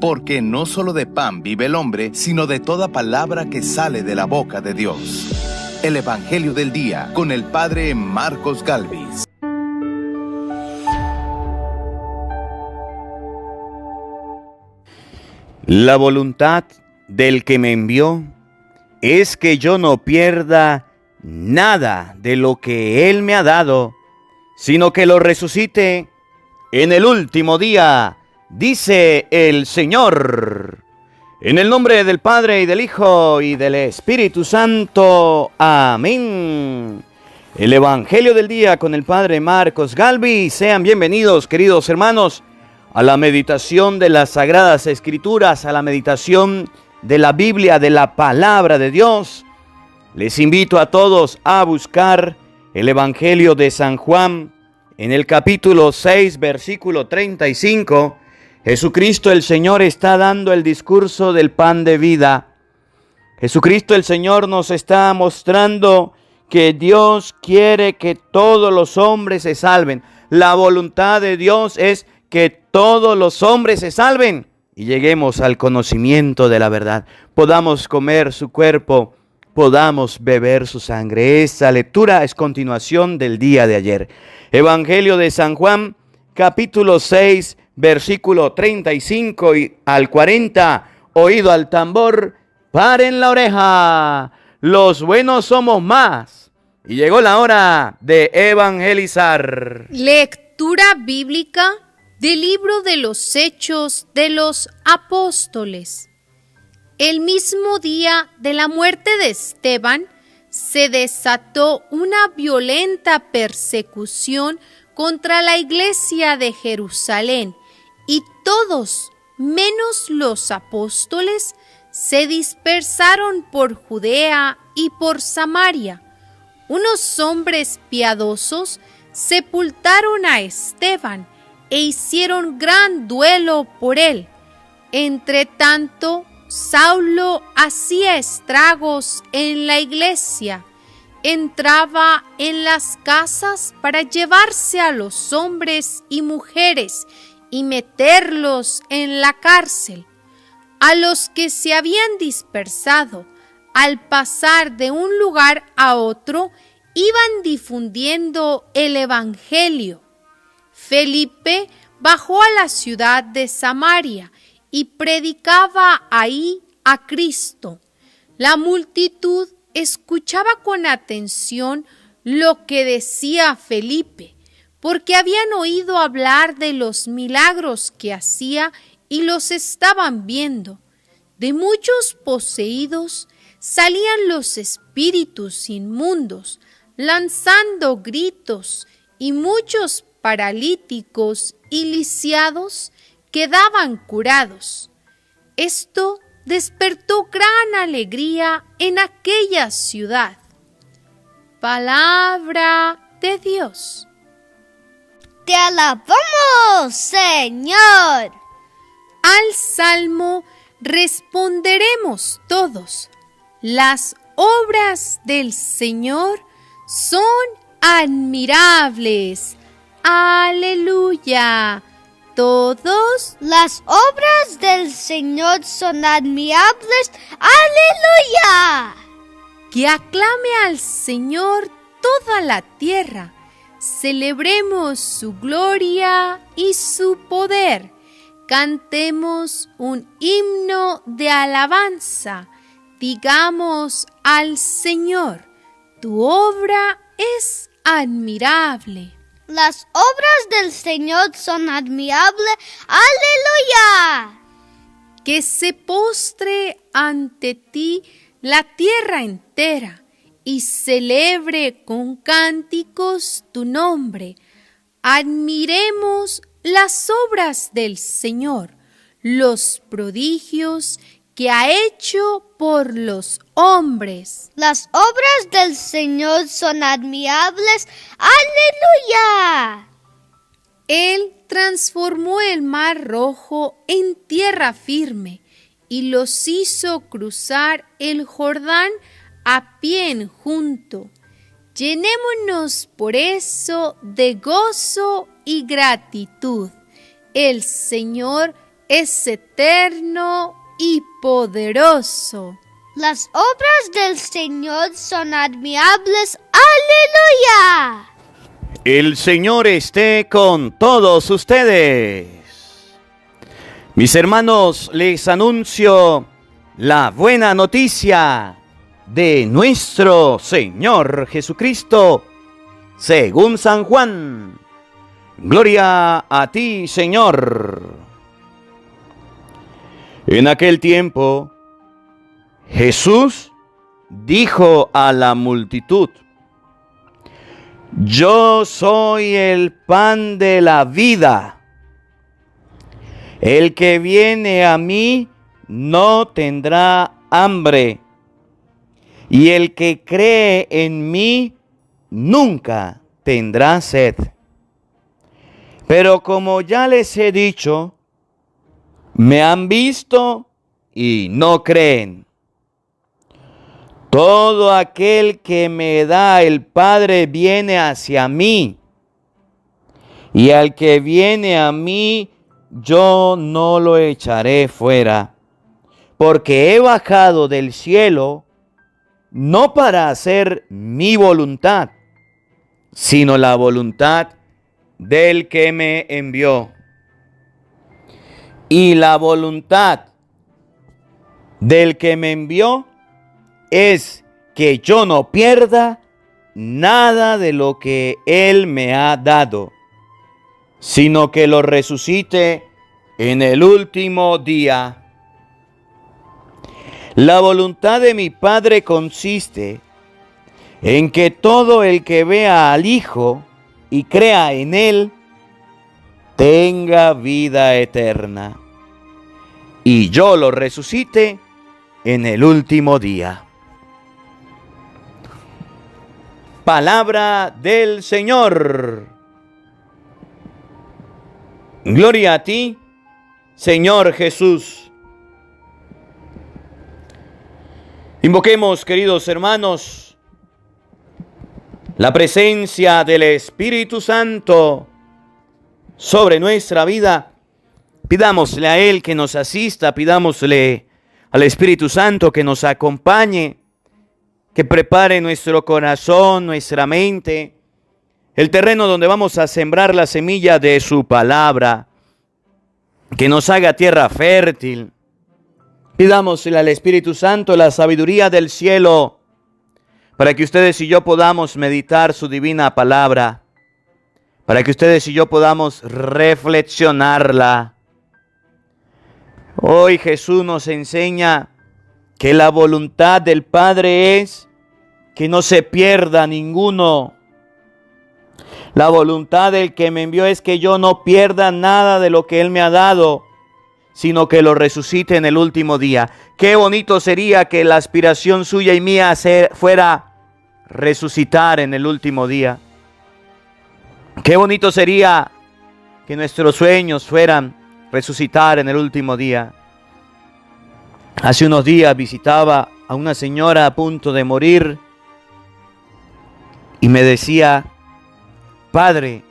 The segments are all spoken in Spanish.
porque no solo de pan vive el hombre, sino de toda palabra que sale de la boca de Dios. El Evangelio del Día, con el Padre Marcos Galvis. La voluntad del que me envió es que yo no pierda nada de lo que Él me ha dado, sino que lo resucite en el último día, dice el Señor. En el nombre del Padre, y del Hijo, y del Espíritu Santo. Amén. El Evangelio del Día con el Padre Marcos Galvis. Sean bienvenidos, queridos hermanos, a la meditación de las Sagradas Escrituras, a la meditación de la Biblia, de la Palabra de Dios. Les invito a todos a buscar el Evangelio de San Juan, en el capítulo 6, versículo 35, Jesucristo el Señor está dando el discurso del pan de vida. Jesucristo el Señor nos está mostrando que Dios quiere que todos los hombres se salven. La voluntad de Dios es que todos los hombres se salven y lleguemos al conocimiento de la verdad. Podamos comer su cuerpo, podamos beber su sangre. Esta lectura es continuación del día de ayer. Evangelio de San Juan, capítulo 6, versículo 35 al 40. Oído al tambor, paren la oreja. Los buenos somos más. Y llegó la hora de evangelizar. Lectura bíblica del libro de los Hechos de los Apóstoles. El mismo día de la muerte de Esteban, se desató una violenta persecución contra la iglesia de Jerusalén, y todos, menos los apóstoles, se dispersaron por Judea y por Samaria. Unos hombres piadosos sepultaron a Esteban e hicieron gran duelo por él. Entre tanto, Saulo hacía estragos en la iglesia, entraba en las casas para llevarse a los hombres y mujeres y meterlos en la cárcel. A los que se habían dispersado, al pasar de un lugar a otro, iban difundiendo el Evangelio. Felipe bajó a la ciudad de Samaria y predicaba ahí a Cristo. La multitud escuchaba con atención lo que decía Felipe, porque habían oído hablar de los milagros que hacía y los estaban viendo. De muchos poseídos salían los espíritus inmundos, lanzando gritos, y muchos paralíticos y lisiados quedaban curados. Esto despertó gran alegría en aquella ciudad. Palabra de Dios. Te alabamos, Señor. Al salmo responderemos todos. Las obras del Señor son admirables. Aleluya. Todos. Las obras del Señor son admirables. ¡Aleluya! Que aclame al Señor toda la tierra. Celebremos su gloria y su poder. Cantemos un himno de alabanza. Digamos al Señor, tu obra es admirable. Las obras del Señor son admirables. ¡Aleluya! Que se postre ante ti la tierra entera y celebre con cánticos tu nombre. Admiremos las obras del Señor, los prodigios que ha hecho por los hombres. Las obras del Señor son admirables. ¡Aleluya! Él transformó el mar rojo en tierra firme y los hizo cruzar el Jordán a pie enjunto. Llenémonos por eso de gozo y gratitud. El Señor es eterno y poderoso. Las obras del Señor son admirables. ¡Aleluya! El Señor esté con todos ustedes. Mis hermanos, les anuncio la buena noticia de nuestro Señor Jesucristo, según San Juan. Gloria a ti, Señor. En aquel tiempo, Jesús dijo a la multitud: Yo soy el pan de la vida. El que viene a mí no tendrá hambre, y el que cree en mí nunca tendrá sed. Pero como ya les he dicho, me han visto y no creen. Todo aquel que me da el Padre viene hacia mí, y al que viene a mí yo no lo echaré fuera, porque he bajado del cielo no para hacer mi voluntad, sino la voluntad del que me envió. Y la voluntad del que me envió es que yo no pierda nada de lo que Él me ha dado, sino que lo resucite en el último día. La voluntad de mi Padre consiste en que todo el que vea al Hijo y crea en Él tenga vida eterna, y yo lo resucite en el último día. Palabra del Señor. Gloria a ti, Señor Jesús. Invoquemos, queridos hermanos, la presencia del Espíritu Santo sobre nuestra vida. Pidámosle a Él que nos asista, pidámosle al Espíritu Santo que nos acompañe, que prepare nuestro corazón, nuestra mente, el terreno donde vamos a sembrar la semilla de su palabra, que nos haga tierra fértil. Pidámosle al Espíritu Santo la sabiduría del cielo, para que ustedes y yo podamos meditar su divina palabra, para que ustedes y yo podamos reflexionarla. Hoy Jesús nos enseña que la voluntad del Padre es que no se pierda ninguno. La voluntad del que me envió es que yo no pierda nada de lo que Él me ha dado, sino que lo resucite en el último día. Qué bonito sería que la aspiración suya y mía fuera resucitar en el último día. Qué bonito sería que nuestros sueños fueran resucitar en el último día. Hace unos días visitaba a una señora a punto de morir y me decía: Padre,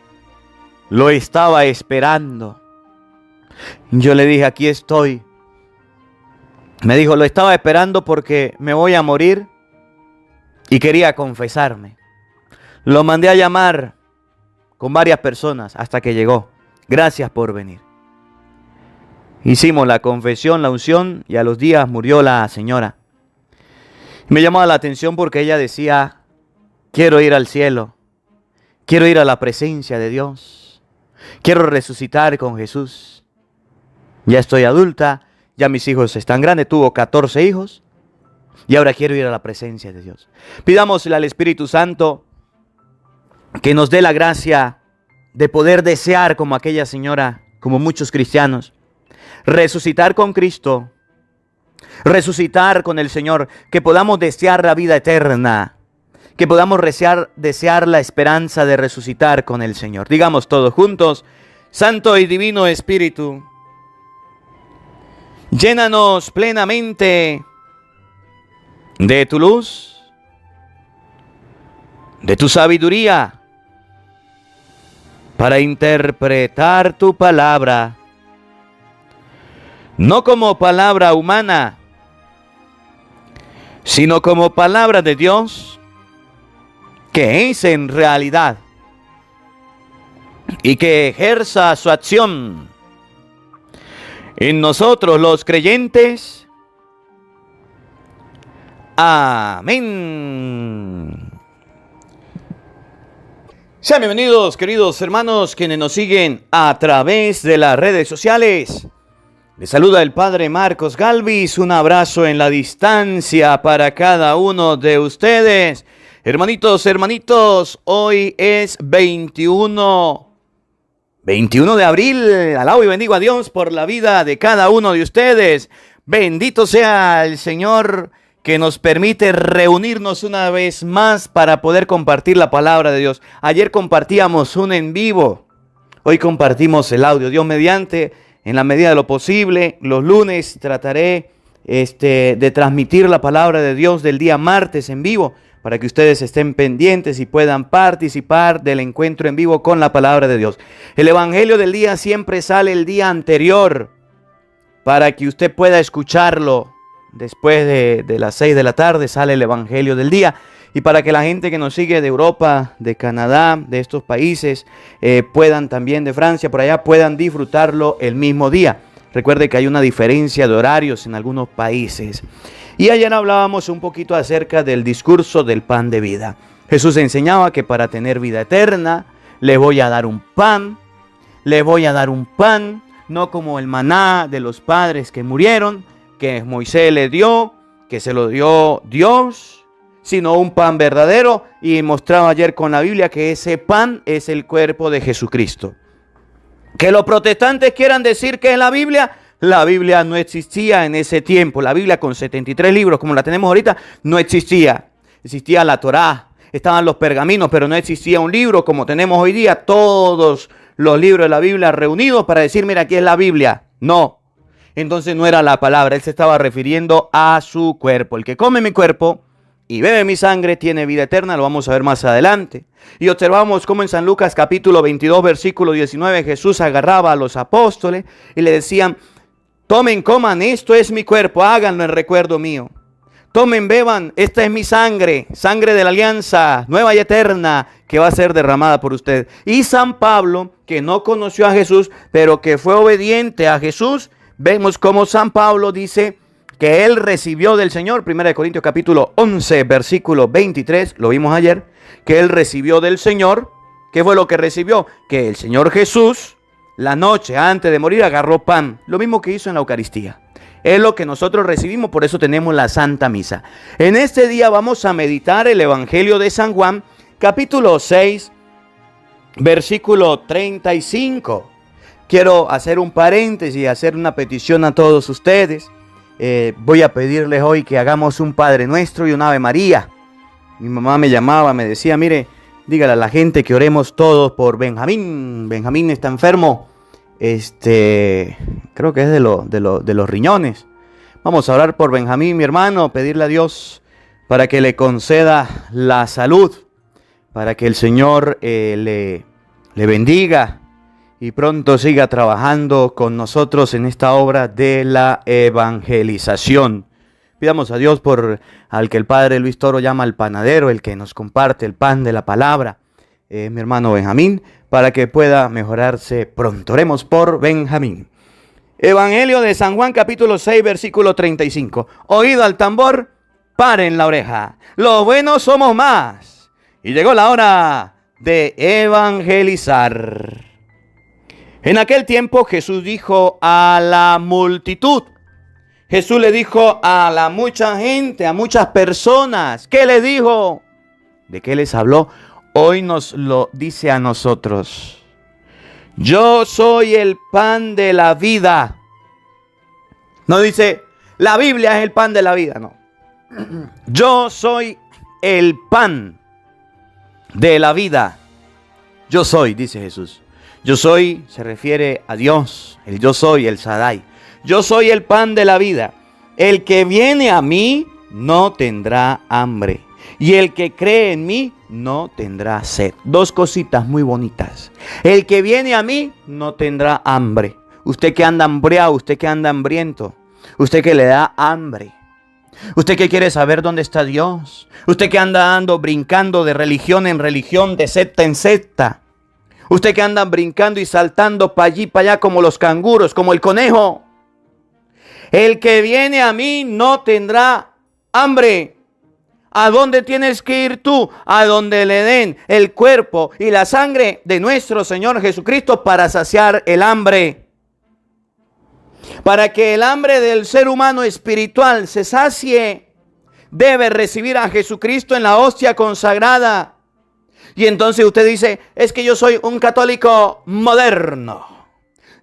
lo estaba esperando. Yo le dije: aquí estoy. Me dijo: lo estaba esperando porque me voy a morir y quería confesarme. Lo mandé a llamar con varias personas hasta que llegó. Gracias por venir. Hicimos la confesión, la unción, y a los días murió la señora. Me llamaba la atención porque ella decía: quiero ir al cielo, quiero ir a la presencia de Dios, quiero resucitar con Jesús. Ya estoy adulta, ya mis hijos están grandes, tuvo 14 hijos, y ahora quiero ir a la presencia de Dios. Pidámosle al Espíritu Santo que nos dé la gracia de poder desear como aquella señora, como muchos cristianos, resucitar con Cristo, resucitar con el Señor, que podamos desear la vida eterna, que podamos desear la esperanza de resucitar con el Señor. Digamos todos juntos: Santo y Divino Espíritu, llénanos plenamente de tu luz, de tu sabiduría, para interpretar tu palabra. no como palabra humana, sino como palabra de Dios, que es en realidad, y que ejerza su acción en nosotros los creyentes. Amén. Sean bienvenidos, queridos hermanos, quienes nos siguen a través de las redes sociales. Les saluda el Padre Marcos Galvis. Un abrazo en la distancia para cada uno de ustedes. Hermanitos, hoy es 21 de abril. Alabo y bendigo a Dios por la vida de cada uno de ustedes. Bendito sea el Señor que nos permite reunirnos una vez más para poder compartir la palabra de Dios. Ayer compartíamos un en vivo. Hoy compartimos el audio. Dios mediante, en la medida de lo posible, los lunes trataré de transmitir la palabra de Dios del día martes en vivo, para que ustedes estén pendientes y puedan participar del encuentro en vivo con la palabra de Dios. El evangelio del día siempre sale el día anterior, para que usted pueda escucharlo. Después de las 6 de la tarde sale el evangelio del día. Y para que la gente que nos sigue de Europa, de Canadá, de estos países, puedan también de Francia, por allá, puedan disfrutarlo el mismo día. Recuerde que hay una diferencia de horarios en algunos países. Y ayer hablábamos un poquito acerca del discurso del pan de vida. Jesús enseñaba que para tener vida eterna, les voy a dar un pan, no como el maná de los padres que murieron, que Moisés le dio, que se lo dio Dios, sino un pan verdadero. Y mostraba ayer con la Biblia que ese pan es el cuerpo de Jesucristo. Que los protestantes quieran decir que es la Biblia no existía en ese tiempo. La Biblia con 73 libros como la tenemos ahorita no existía. Existía la Torá, estaban los pergaminos, pero no existía un libro como tenemos hoy día, todos los libros de la Biblia reunidos para decir, mira, aquí es la Biblia. No. Entonces no era la palabra, él se estaba refiriendo a su cuerpo. El que come mi cuerpo y bebe mi sangre tiene vida eterna, lo vamos a ver más adelante. Y observamos cómo en San Lucas capítulo 22 versículo 19 Jesús agarraba a los apóstoles y le decían, tomen, coman, esto es mi cuerpo, háganlo en recuerdo mío. Tomen, beban, esta es mi sangre, sangre de la alianza, nueva y eterna, que va a ser derramada por usted. Y San Pablo, que no conoció a Jesús, pero que fue obediente a Jesús, vemos cómo San Pablo dice que él recibió del Señor, 1 Corintios capítulo 11, versículo 23, lo vimos ayer, que él recibió del Señor. ¿Qué fue lo que recibió? Que el Señor Jesús, la noche antes de morir, agarró pan, lo mismo que hizo en la Eucaristía. Es lo que nosotros recibimos, por eso tenemos la Santa Misa. En este día vamos a meditar el Evangelio de San Juan, capítulo 6, versículo 35. Quiero hacer un paréntesis y hacer una petición a todos ustedes. Voy a pedirles hoy que hagamos un Padre Nuestro y un Ave María. Mi mamá me llamaba, me decía, mire, dígale a la gente que oremos todos por Benjamín. Benjamín está enfermo. Creo que es de los riñones. Vamos a orar por Benjamín, mi hermano, pedirle a Dios para que le conceda la salud, para que el Señor le bendiga y pronto siga trabajando con nosotros en esta obra de la evangelización. Pidamos a Dios por al que el Padre Luis Toro llama el panadero, el que nos comparte el pan de la palabra, mi hermano Benjamín, para que pueda mejorarse pronto. Oremos por Benjamín. Evangelio de San Juan capítulo 6 versículo 35. Oído al tambor, paren la oreja. Los buenos somos más. Y llegó la hora de evangelizar. En aquel tiempo Jesús dijo a la multitud. Jesús le dijo a la mucha gente, a muchas personas. ¿Qué le dijo? ¿De qué les habló? Hoy nos lo dice a nosotros. Yo soy el pan de la vida. No dice, la Biblia es el pan de la vida, no. Yo soy el pan de la vida. Yo soy, dice Jesús. Yo soy, se refiere a Dios, el yo soy, el Shaddai. Yo soy el pan de la vida. El que viene a mí no tendrá hambre. Y el que cree en mí no tendrá sed. Dos cositas muy bonitas. El que viene a mí no tendrá hambre. Usted que anda hambriado, usted que anda hambriento, usted que le da hambre. Usted que quiere saber dónde está Dios. Usted que anda brincando de religión en religión, de secta en secta. Usted que anda brincando y saltando para allí, para allá como los canguros, como el conejo. El que viene a mí no tendrá hambre. ¿A dónde tienes que ir tú? A donde le den el cuerpo y la sangre de nuestro Señor Jesucristo para saciar el hambre. Para que el hambre del ser humano espiritual se sacie, debe recibir a Jesucristo en la hostia consagrada. Y entonces usted dice, es que yo soy un católico moderno.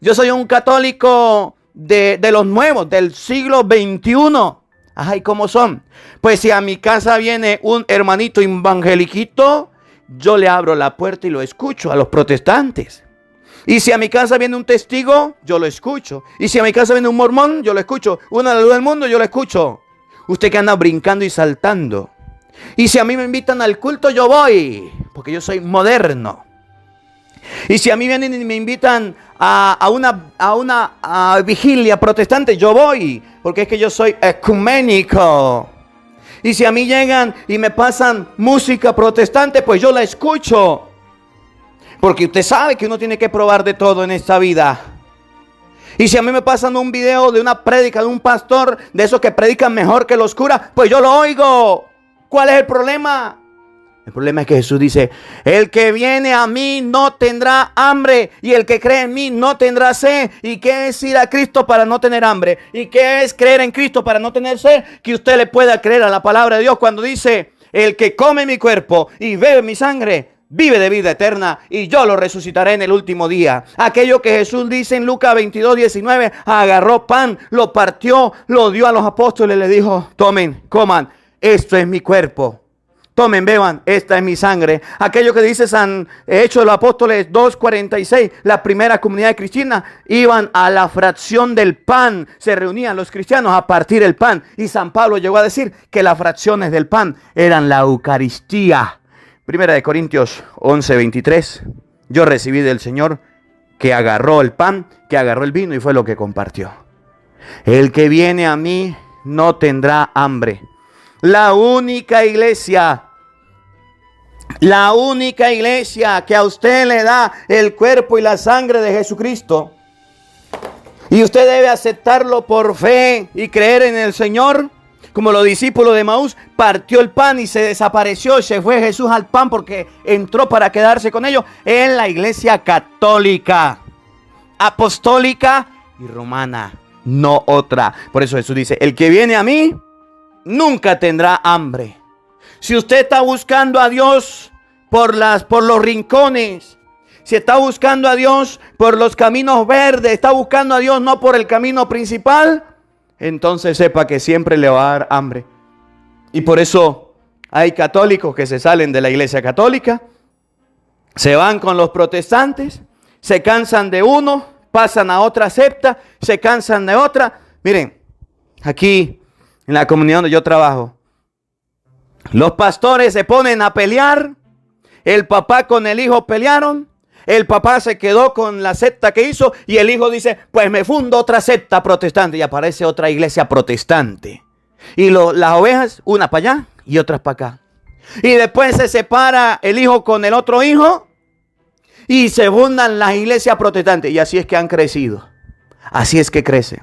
Yo soy un católico de los nuevos, del siglo XXI. Ay, ¿cómo son? Pues si a mi casa viene un hermanito evangeliquito, yo le abro la puerta y lo escucho a los protestantes. Y si a mi casa viene un testigo, yo lo escucho. Y si a mi casa viene un mormón, yo lo escucho. Una de la luz del mundo, yo lo escucho. Usted que anda brincando y saltando. Y si a mí me invitan al culto, yo voy, porque yo soy moderno. Y si a mí vienen y me invitan a una vigilia protestante, yo voy, porque es que yo soy ecuménico. Y si a mí llegan y me pasan música protestante, pues yo la escucho. Porque usted sabe que uno tiene que probar de todo en esta vida. Y si a mí me pasan un video de una prédica de un pastor, de esos que predican mejor que los curas, pues yo lo oigo. ¿Cuál es el problema? El problema es que Jesús dice, el que viene a mí no tendrá hambre, y el que cree en mí no tendrá sed. ¿Y qué es ir a Cristo para no tener hambre? ¿Y qué es creer en Cristo para no tener sed? Que usted le pueda creer a la palabra de Dios cuando dice, el que come mi cuerpo y bebe mi sangre, vive de vida eterna, y yo lo resucitaré en el último día. Aquello que Jesús dice en Lucas 22:19, agarró pan, lo partió, lo dio a los apóstoles y le dijo, tomen, coman, esto es mi cuerpo. Tomen, beban, esta es mi sangre. Aquello que dice San Hechos de los Apóstoles 2:46, la primera comunidad cristiana, iban a la fracción del pan, se reunían los cristianos a partir el pan. Y San Pablo llegó a decir que las fracciones del pan eran la Eucaristía. Primera de Corintios 11:23, yo recibí del Señor que agarró el pan, que agarró el vino y fue lo que compartió. El que viene a mí no tendrá hambre. La única iglesia que a usted le da el cuerpo y la sangre de Jesucristo, y usted debe aceptarlo por fe y creer en el Señor, como los discípulos de Maús, partió el pan y se desapareció y se fue Jesús al pan porque entró para quedarse con ellos, en la iglesia católica, apostólica y romana, no otra. Por eso Jesús dice, el que viene a mí nunca tendrá hambre. Si usted está buscando a Dios por los rincones, si está buscando a Dios por los caminos verdes, está buscando a Dios no por el camino principal, entonces sepa que siempre le va a dar hambre. Y por eso hay católicos que se salen de la iglesia católica, se van con los protestantes, se cansan de uno, pasan a otra secta, se cansan de otra. Miren, aquí en la comunidad donde yo trabajo, los pastores se ponen a pelear. El papá con el hijo pelearon. El papá se quedó con la secta que hizo y el hijo dice, pues me fundo otra secta protestante, y aparece otra iglesia protestante. Y las ovejas, una para allá y otras para acá. Y después se separa el hijo con el otro hijo y se fundan las iglesias protestantes. Y así es que han crecido. Así es que crecen.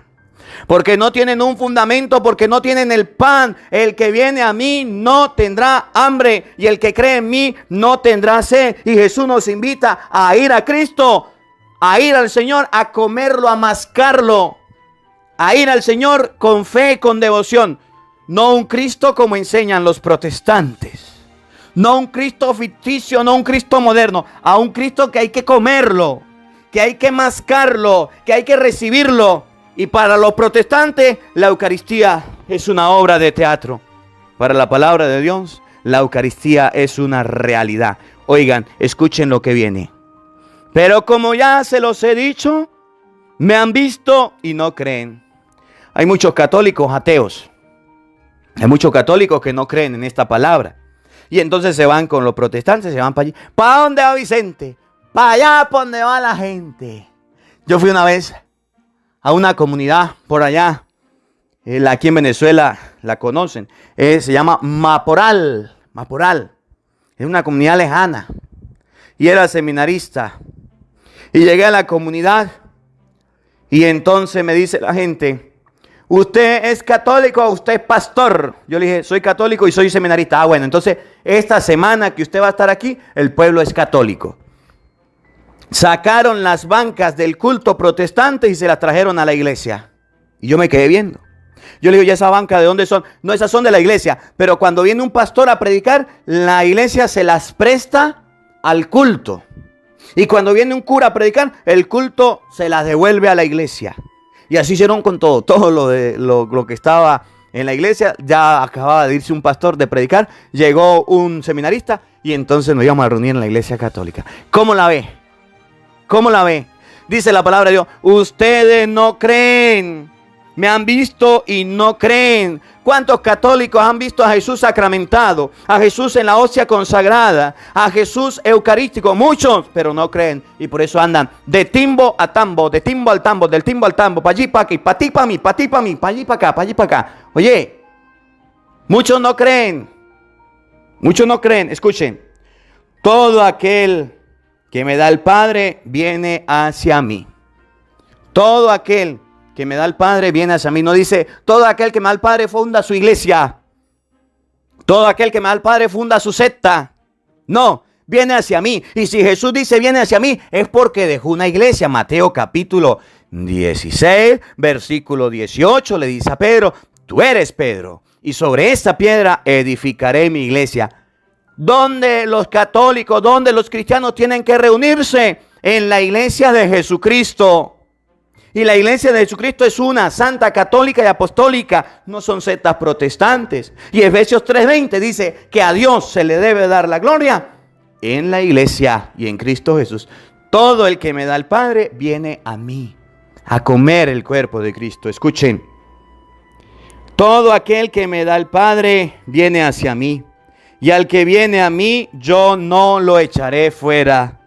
Porque no tienen un fundamento, porque no tienen el pan. El que viene a mí no tendrá hambre, y el que cree en mí no tendrá sed. Y Jesús nos invita a ir a Cristo, a ir al Señor, a comerlo, a mascarlo, a ir al Señor con fe y con devoción. No un Cristo como enseñan los protestantes, no un Cristo ficticio, no un Cristo moderno, a un Cristo que hay que comerlo, que hay que mascarlo, que hay que recibirlo. Y para los protestantes, la Eucaristía es una obra de teatro. Para la palabra de Dios, la Eucaristía es una realidad. Oigan, escuchen lo que viene. Pero como ya se los he dicho, me han visto y no creen. Hay muchos católicos ateos. Hay muchos católicos que no creen en esta palabra. Y entonces se van con los protestantes, se van para allí. ¿Para dónde va Vicente? Para allá, para donde va la gente. Yo fui una vez a una comunidad por allá. Aquí en Venezuela la conocen. Se llama Maporal. Maporal. Es una comunidad lejana. Y era seminarista. Y llegué a la comunidad. Y entonces me dice la gente: ¿usted es católico o usted es pastor? Yo le dije: soy católico y soy seminarista. Ah, bueno, entonces esta semana que usted va a estar aquí, el pueblo es católico. Sacaron las bancas del culto protestante y se las trajeron a la iglesia. Y yo me quedé viendo. Yo le digo: ¿y esa banca de dónde son? No, esas son de la iglesia. Pero cuando viene un pastor a predicar, la iglesia se las presta al culto. Y cuando viene un cura a predicar, el culto se las devuelve a la iglesia. Y así hicieron con todo. Todo lo que estaba en la iglesia. Ya acababa de irse un pastor de predicar. Llegó un seminarista. Y entonces nos íbamos a reunir en la iglesia católica. ¿Cómo la ve? ¿Cómo la ve? Dice la palabra de Dios: ustedes no creen. Me han visto y no creen. ¿Cuántos católicos han visto a Jesús sacramentado? A Jesús en la hostia consagrada. A Jesús eucarístico. Muchos, pero no creen. Y por eso andan de timbo a tambo, de timbo al tambo, del timbo al tambo, para allí, para aquí, para ti, para mí, para ti, para mí, para allí, para acá, para allí, para acá. Oye, muchos no creen. Muchos no creen. Escuchen. Todo aquel que me da el Padre viene hacia mí. Todo aquel que me da el Padre viene hacia mí. No dice: todo aquel que me da el Padre funda su iglesia. Todo aquel que me da el Padre funda su secta. No, viene hacia mí. Y si Jesús dice viene hacia mí, es porque dejó una iglesia. Mateo capítulo 16, versículo 18, le dice a Pedro: tú eres Pedro, y sobre esta piedra edificaré mi iglesia. ¿Dónde los católicos, dónde los cristianos tienen que reunirse? En la iglesia de Jesucristo. Y la iglesia de Jesucristo es una, santa, católica y apostólica. No son sectas protestantes. Y Efesios 3:20 dice que a Dios se le debe dar la gloria en la iglesia y en Cristo Jesús. Todo el que me da el Padre viene a mí a comer el cuerpo de Cristo. Escuchen. Todo aquel que me da el Padre viene hacia mí. Y al que viene a mí, yo no lo echaré fuera.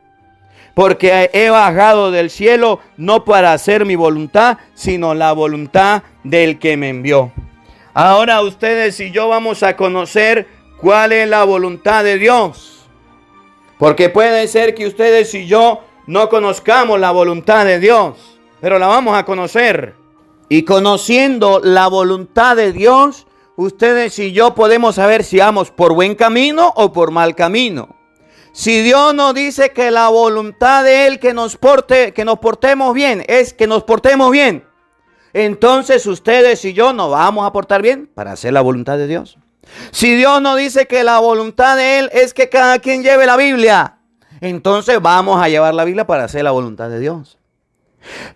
Porque he bajado del cielo no para hacer mi voluntad, sino la voluntad del que me envió. Ahora ustedes y yo vamos a conocer cuál es la voluntad de Dios. Porque puede ser que ustedes y yo no conozcamos la voluntad de Dios, pero la vamos a conocer. Y conociendo la voluntad de Dios, ustedes y yo podemos saber si vamos por buen camino o por mal camino. Si Dios nos dice que la voluntad de Él que nos portemos bien, es que nos portemos bien, entonces ustedes y yo nos vamos a portar bien para hacer la voluntad de Dios. Si Dios nos dice que la voluntad de Él es que cada quien lleve la Biblia, entonces vamos a llevar la Biblia para hacer la voluntad de Dios.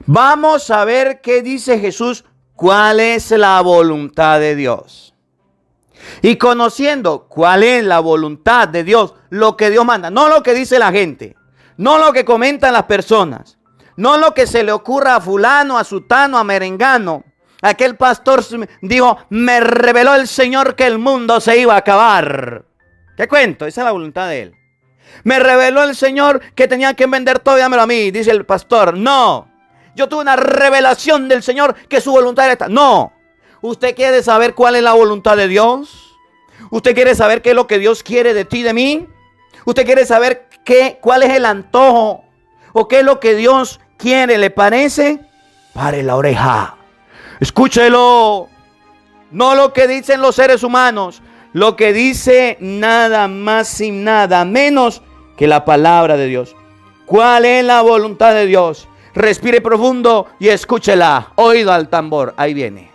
Vamos a ver qué dice Jesús, cuál es la voluntad de Dios. Y conociendo cuál es la voluntad de Dios, lo que Dios manda, no lo que dice la gente, no lo que comentan las personas, no lo que se le ocurra a fulano, a sutano, a merengano. Aquel pastor dijo: me reveló el Señor que el mundo se iba a acabar. ¿Qué cuento? Esa es la voluntad de Él. Me reveló el Señor que tenía que vender todo y dámelo a mí, dice el pastor. No, yo tuve una revelación del Señor que su voluntad era esta. No. ¿Usted quiere saber cuál es la voluntad de Dios? ¿Usted quiere saber qué es lo que Dios quiere de ti y de mí? ¿Usted quiere saber cuál es el antojo o qué es lo que Dios quiere? ¿Le parece? Pare la oreja. Escúchelo. No lo que dicen los seres humanos. Lo que dice nada más y nada menos que la palabra de Dios. ¿Cuál es la voluntad de Dios? Respire profundo y escúchela. Oído al tambor. Ahí viene.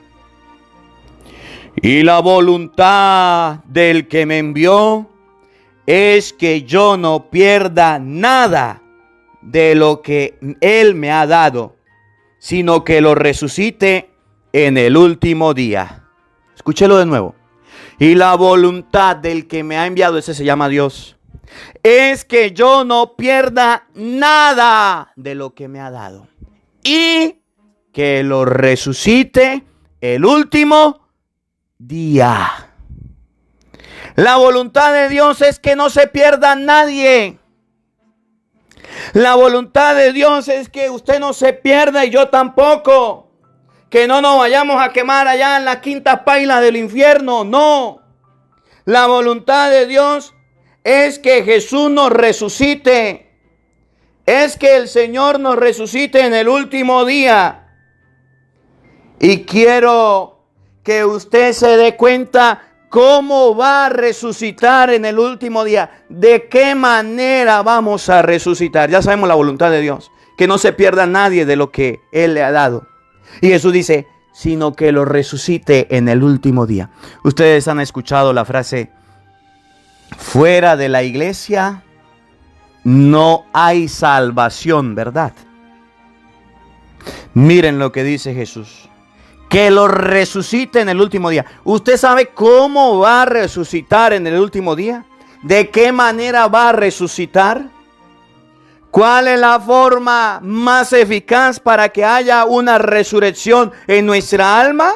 Y la voluntad del que me envió es que yo no pierda nada de lo que Él me ha dado, sino que lo resucite en el último día. Escúchelo de nuevo. Y la voluntad del que me ha enviado, ese se llama Dios, es que yo no pierda nada de lo que me ha dado y que lo resucite el último día. La voluntad de Dios es que no se pierda nadie. La voluntad de Dios es que usted no se pierda y yo tampoco. que no nos vayamos a quemar allá en la quinta paila del infierno. No. La voluntad de Dios es que Jesús nos resucite. Es que el Señor nos resucite en el último día. Y quiero que usted se dé cuenta cómo va a resucitar en el último día. De qué manera vamos a resucitar. Ya sabemos la voluntad de Dios. Que no se pierda nadie de lo que Él le ha dado. Y Jesús dice, sino que lo resucite en el último día. Ustedes han escuchado la frase, fuera de la iglesia no hay salvación, ¿verdad? Miren lo que dice Jesús. Que lo resucite en el último día. ¿Usted sabe cómo va a resucitar en el último día? ¿De qué manera va a resucitar? ¿Cuál es la forma más eficaz para que haya una resurrección en nuestra alma?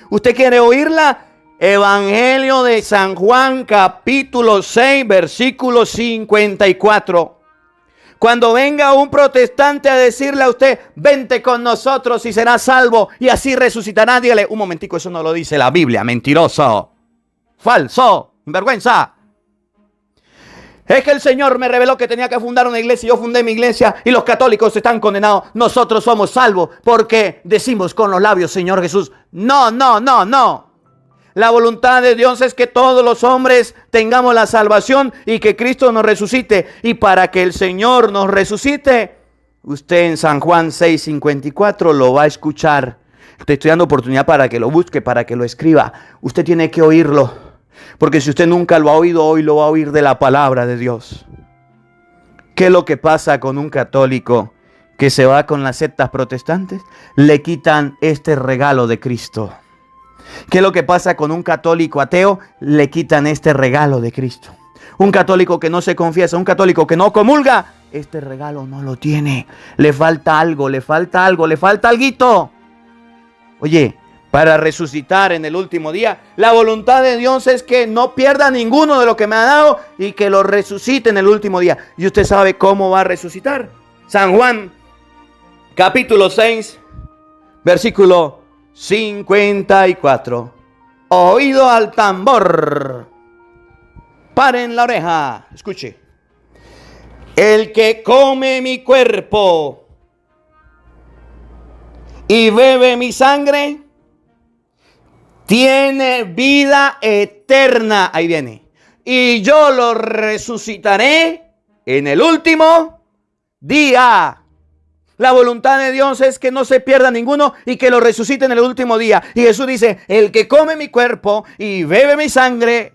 ¿Usted quiere oírla? Evangelio de San Juan, capítulo 6, versículo 54. Cuando venga un protestante a decirle a usted, vente con nosotros y serás salvo y así resucitará, dígale, un momentico, eso no lo dice la Biblia, mentiroso, falso, vergüenza. Es que el Señor me reveló que tenía que fundar una iglesia. Yo fundé mi iglesia y los católicos están condenados. Nosotros somos salvos porque decimos con los labios, Señor Jesús. No, no, no, no. La voluntad de Dios es que todos los hombres tengamos la salvación y que Cristo nos resucite. Y para que el Señor nos resucite, usted en San Juan 6:54 lo va a escuchar. Te estoy dando oportunidad para que lo busque, para que lo escriba. Usted tiene que oírlo. Porque si usted nunca lo ha oído, hoy lo va a oír de la palabra de Dios. ¿Qué es lo que pasa con un católico que se va con las sectas protestantes? Le quitan este regalo de Cristo. ¿Qué es lo que pasa con un católico ateo? Le quitan este regalo de Cristo. Un católico que no se confiesa, un católico que no comulga, este regalo no lo tiene. Le falta algo, le falta algo, le falta alguito. Oye, para resucitar en el último día, la voluntad de Dios es que no pierda ninguno de lo que me ha dado y que lo resucite en el último día. ¿Y usted sabe cómo va a resucitar? San Juan, capítulo 6, versículo 54. Oído al tambor. Paren la oreja. Escuche. El que come mi cuerpo y bebe mi sangre tiene vida eterna. Ahí viene. Y yo lo resucitaré en el último día. La voluntad de Dios es que no se pierda ninguno y que lo resucite en el último día. Y Jesús dice, el que come mi cuerpo y bebe mi sangre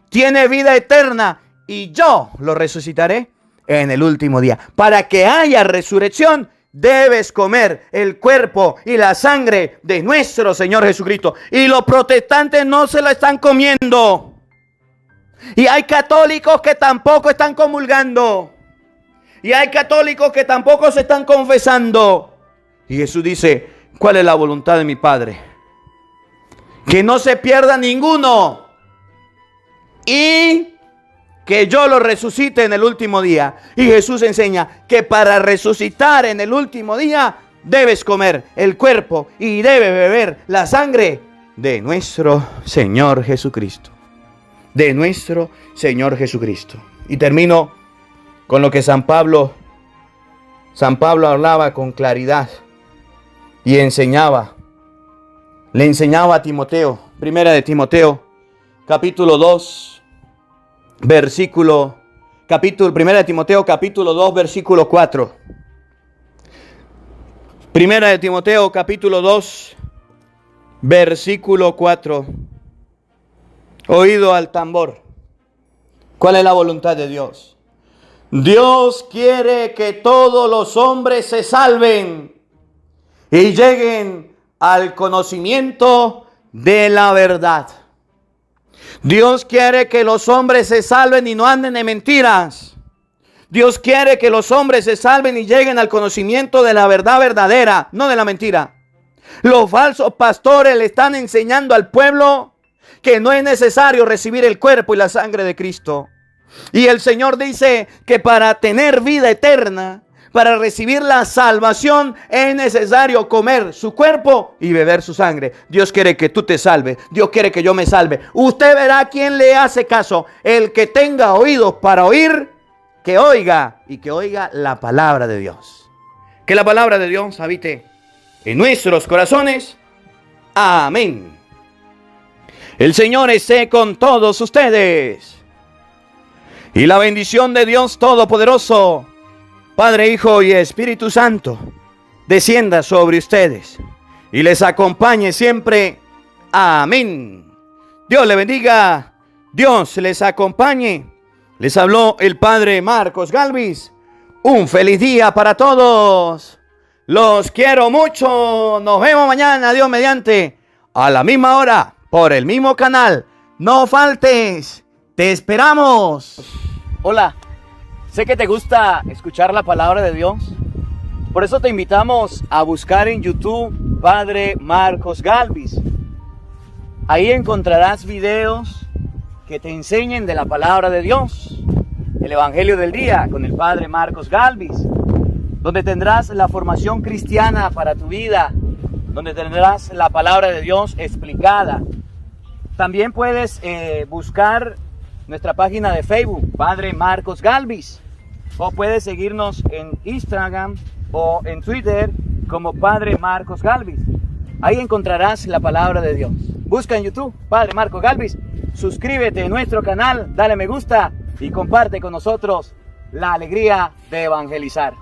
tiene vida eterna y yo lo resucitaré en el último día. Para que haya resurrección, debes comer el cuerpo y la sangre de nuestro Señor Jesucristo. Y los protestantes no se lo están comiendo. Y hay católicos que tampoco están comulgando. Y hay católicos que tampoco se están confesando. Y Jesús dice, ¿cuál es la voluntad de mi Padre? Que no se pierda ninguno. Y que yo lo resucite en el último día. Y Jesús enseña que para resucitar en el último día debes comer el cuerpo y debes beber la sangre de nuestro Señor Jesucristo. De nuestro Señor Jesucristo. Y termino con lo que San Pablo hablaba con claridad y enseñaba. Le enseñaba a Timoteo, primera de Timoteo, capítulo 2. Primera de Timoteo, capítulo 2, versículo 4. Primera de Timoteo, capítulo 2, versículo 4. Oído al tambor. ¿Cuál es la voluntad de Dios? Dios quiere que todos los hombres se salven y lleguen al conocimiento de la verdad. Dios quiere que los hombres se salven y no anden en mentiras. Dios quiere que los hombres se salven y lleguen al conocimiento de la verdad verdadera, no de la mentira. Los falsos pastores le están enseñando al pueblo que no es necesario recibir el cuerpo y la sangre de Cristo. Y el Señor dice que para tener vida eterna, para recibir la salvación es necesario comer su cuerpo y beber su sangre. Dios quiere que tú te salves. Dios quiere que yo me salve. Usted verá quién le hace caso. El que tenga oídos para oír, que oiga, y que oiga la palabra de Dios. Que la palabra de Dios habite en nuestros corazones. Amén. El Señor esté con todos ustedes. Y la bendición de Dios Todopoderoso, Padre, Hijo y Espíritu Santo, descienda sobre ustedes y les acompañe siempre. Amén. Dios le bendiga. Dios les acompañe. Les habló el Padre Marcos Galvis. Un feliz día para todos. Los quiero mucho. Nos vemos mañana, Dios mediante, a la misma hora, por el mismo canal. No faltes. Te esperamos. Hola. Sé que te gusta escuchar la palabra de Dios. Por eso te invitamos a buscar en YouTube Padre Marcos Galvis. Ahí encontrarás videos que te enseñen de la palabra de Dios. El Evangelio del Día con el Padre Marcos Galvis, donde tendrás la formación cristiana para tu vida, donde tendrás la palabra de Dios explicada. También puedes buscar nuestra página de Facebook, Padre Marcos Galvis, o puedes seguirnos en Instagram o en Twitter como Padre Marcos Galvis. Ahí encontrarás la palabra de Dios. Busca en YouTube Padre Marcos Galvis, suscríbete a nuestro canal, dale me gusta y comparte con nosotros la alegría de evangelizar.